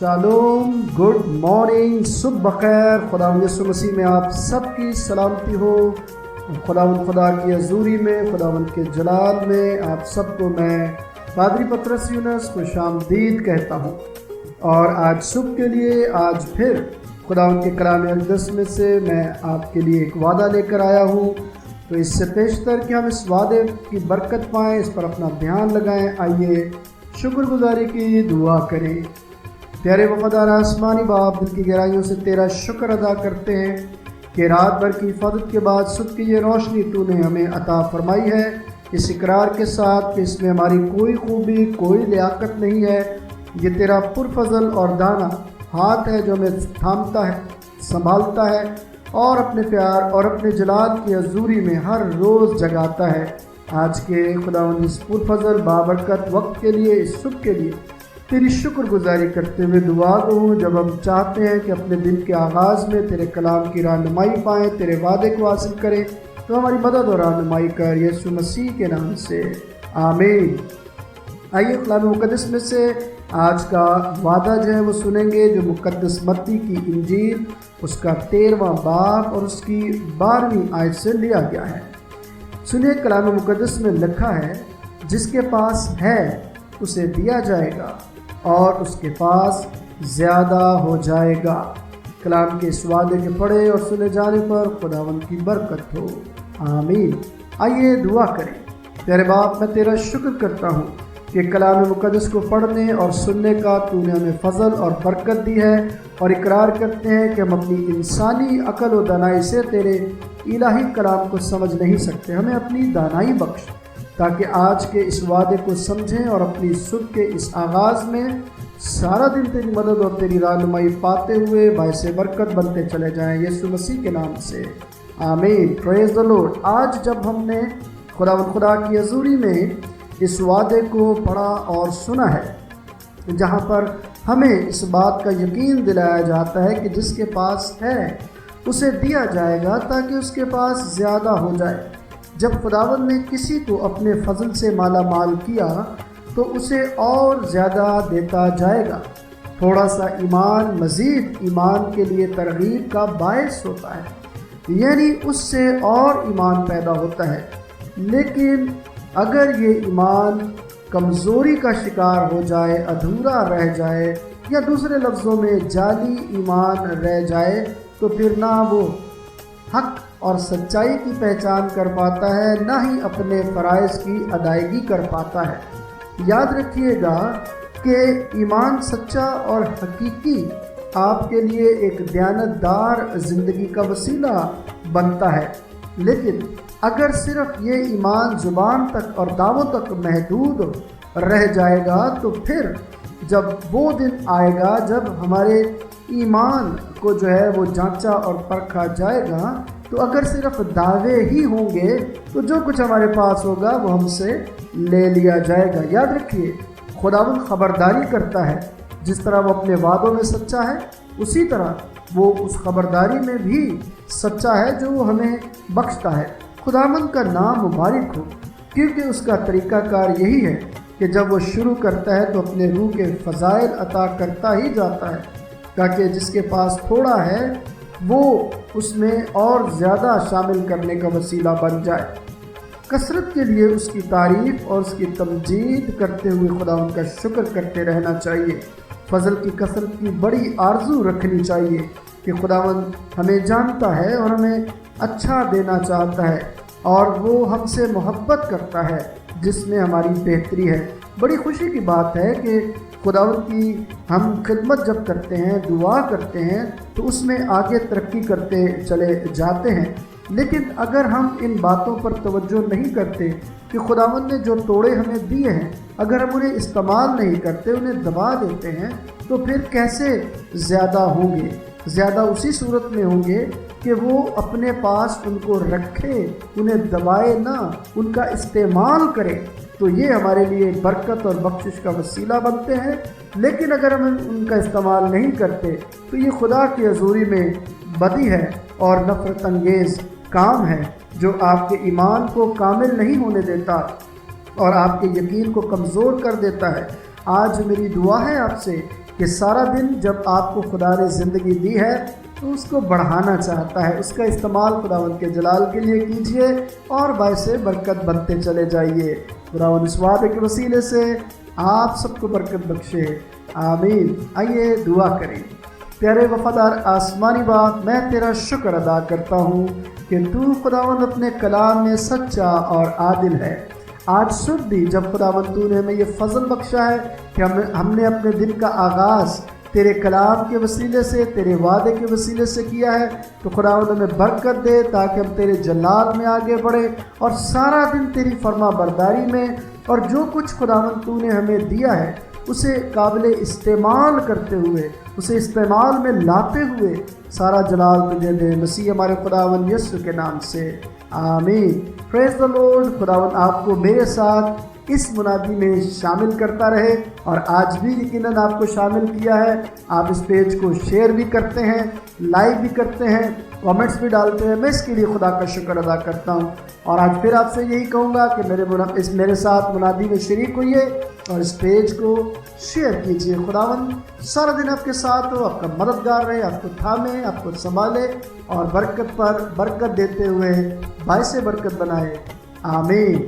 Shalom, good morning, सुबह बखैर। खुदावंद यीशु मसीह में आप सबकी सलामती हो। खुदावंद खुदा की हजूरी में, खुदावंद के जलाल में आप सबको मैं पादरी पतरस यूनुस खुशामदीद कहता हूँ। और आज सुबह के लिए आज फिर खुदावंद के कलाम अक़दस में से मैं आपके लिए एक वादा लेकर आया हूँ। तो इससे पेशतर कि हम इस वादे की बरकत पाएँ, इस पर अपना ध्यान लगाएँ। आइए शुक्रगुजारी की दुआ करें। प्यारे वफादार आसमानी बाप, दिल की गहराइयों से तेरा शुक्र अदा करते हैं कि रात भर की हिफाजत के बाद सुबह की ये रोशनी तूने हमें अता फरमाई है, इस इकरार के साथ कि इसमें हमारी कोई खूबी, कोई लियाकत नहीं है। ये तेरा पुरफजल और दाना हाथ है जो हमें थामता है, संभालता है और अपने प्यार और अपने जलाल की हजूरी में हर रोज़ जगाता है। आज के खुदावंद इस पुरफजल बाबरकत वक्त के लिए, इस सुबह के लिए तेरी शुक्रगुजारी करते हुए दुआ दूँ। जब हम चाहते हैं कि अपने दिन के आगाज़ में तेरे कलाम की रहनुमाई पाएँ, तेरे वादे को हासिल करें, तो हमारी मदद और रहनुमाई कर, यीशु मसीह के नाम से आमीन। आइए कलाम मुक़द्दस में से आज का वादा जो है वो सुनेंगे, जो मुक़द्दस मत्ती की इंजील उसका 13वां बाब और उसकी 12वीं आयत से लिया गया है। सुनिए, कलाम मुक़द्दस में लिखा है, जिसके पास है उसे दिया जाएगा और उसके पास ज़्यादा हो जाएगा। कलाम के इस वादे के पढ़े और सुने जाने पर खुदावंद की बरकत हो, आमीन। आइए दुआ करें। प्यारे बाप, मैं तेरा शुक्र करता हूँ कि कलाम मुक़द्दस को पढ़ने और सुनने का तूने हमें फ़ज़ल और बरकत दी है, और इकरार करते हैं कि हम अपनी इंसानी अकल व दानाई से तेरे इलाही कलाम को समझ नहीं सकते। हमें अपनी दानाई बख्श, ताकि आज के इस वादे को समझें और अपनी सुबह के इस आगाज़ में सारा दिन तेरी मदद और तेरी रहनुमाई पाते हुए बायसे बरकत बनते चले जाएं, यीशु मसीह के नाम से आमीन। Praise the Lord. आज जब हमने खुदा की हजूरी में इस वादे को पढ़ा और सुना है, जहाँ पर हमें इस बात का यकीन दिलाया जाता है कि जिसके पास है उसे दिया जाएगा ताकि उसके पास ज़्यादा हो जाए। जब खुदावंद ने किसी को अपने फजल से माला माल किया तो उसे और ज़्यादा देता जाएगा। थोड़ा सा ईमान मज़ीद ईमान के लिए तरगीब का बायस होता है, यानी उससे और ईमान पैदा होता है। लेकिन अगर ये ईमान कमज़ोरी का शिकार हो जाए, अधूरा रह जाए, या दूसरे लफ्ज़ों में जाली ईमान रह जाए, तो फिर ना वो हक और सच्चाई की पहचान कर पाता है, ना ही अपने फ़राइज़ की अदायगी कर पाता है। याद रखिएगा कि ईमान सच्चा और हकीकी आपके लिए एक दयानतदार ज़िंदगी का वसीला बनता है। लेकिन अगर सिर्फ ये ईमान ज़ुबान तक और दावों तक महदूद रह जाएगा, तो फिर जब वो दिन आएगा जब हमारे ईमान को जो है वो जांचा और परखा जाएगा, तो अगर सिर्फ दावे ही होंगे तो जो कुछ हमारे पास होगा वो हमसे ले लिया जाएगा। याद रखिए, खुदावंद खबरदारी करता है। जिस तरह वो अपने वादों में सच्चा है, उसी तरह वो उस खबरदारी में भी सच्चा है जो वो हमें बख्शता है। खुदावंद का नाम मुबारक हो, क्योंकि उसका तरीक़ाकार यही है कि जब वो शुरू करता है तो अपने रूह के फ़ज़ाइल अता करता ही जाता है, ताकि जिसके पास थोड़ा है वो उसमें और ज़्यादा शामिल करने का वसीला बन जाए। कसरत के लिए उसकी तारीफ़ और उसकी तमजीद करते हुए खुदा उनका शुक्र करते रहना चाहिए। फ़ज़ल की कसरत की बड़ी आरज़ू रखनी चाहिए कि खुदावंद हमें जानता है और हमें अच्छा देना चाहता है, और वो हमसे मोहब्बत करता है जिसमें हमारी बेहतरी है। बड़ी खुशी की बात है कि खुदावंद की हम खिदमत जब करते हैं, दुआ करते हैं, तो उसमें आगे तरक्की करते चले जाते हैं। लेकिन अगर हम इन बातों पर तवज्जो नहीं करते कि खुदावंद ने जो तोड़े हमें दिए हैं, अगर हम उन्हें इस्तेमाल नहीं करते, उन्हें दबा देते हैं, तो फिर कैसे ज़्यादा होंगे? ज़्यादा उसी सूरत में होंगे कि वो अपने पास उनको रखे, उन्हें दबाए ना, उनका इस्तेमाल करे। तो ये हमारे लिए बरकत और बख्शिश का वसीला बनते हैं। लेकिन अगर हम उनका इस्तेमाल नहीं करते तो ये खुदा की हजूरी में बदी है और नफ़रत अंगेज़ काम है, जो आपके ईमान को कामिल नहीं होने देता और आपके यकीन को कमज़ोर कर देता है। आज मेरी दुआ है आपसे کہ سارا دن جب آپ کو خدا نے زندگی دی ہے تو اس کو بڑھانا چاہتا ہے۔ اس کا استعمال خداوند کے جلال کے لیے کیجئے اور باعث برکت بنتے چلے جائیے۔ خداوند اس وعدے کے وسیلے سے آپ سب کو برکت بخشے، آمین۔ آئیے دعا کریں۔ پیارے وفادار آسمانی باپ، میں تیرا شکر ادا کرتا ہوں کہ تو خداوند اپنے کلام میں سچا اور عادل ہے۔ آج صبح بھی جب خداوند تو نے ہمیں یہ فضل بخشا ہے کہ ہم نے اپنے دن کا آغاز تیرے کلام کے وسیلے سے، تیرے وعدے کے وسیلے سے کیا ہے، تو خداوند ہمیں برکت دے تاکہ ہم تیرے جلال میں آگے بڑھیں اور سارا دن تیری فرما برداری میں، اور جو کچھ خداوند تو نے ہمیں دیا ہے اسے قابل استعمال کرتے ہوئے، اسے استعمال میں لاتے ہوئے سارا جلال تجھے دے، مسیح ہمارے خداوند یسوع کے نام سے، آمین۔ پریز دی لارڈ۔ خداوند آپ کو میرے ساتھ اس منادی میں شامل کرتا رہے، اور آج بھی یقیناً آپ کو شامل کیا ہے۔ آپ اس پیج کو شیئر بھی کرتے ہیں، لائک بھی کرتے ہیں، کامنٹس بھی ڈالتے ہیں۔ میں اس کے لیے خدا کا شکر ادا کرتا ہوں، اور آج پھر آپ سے یہی کہوں گا کہ میرے ساتھ منادی میں شریک ہوئیے اور اس پیج کو شیئر کیجئے۔ خداوند سارا دن آپ کے ساتھ ہو، آپ کا مددگار رہے، آپ کو تھامے، آپ کو سنبھالے اور برکت پر برکت دیتے ہوئے باعث برکت بنائے، آمین۔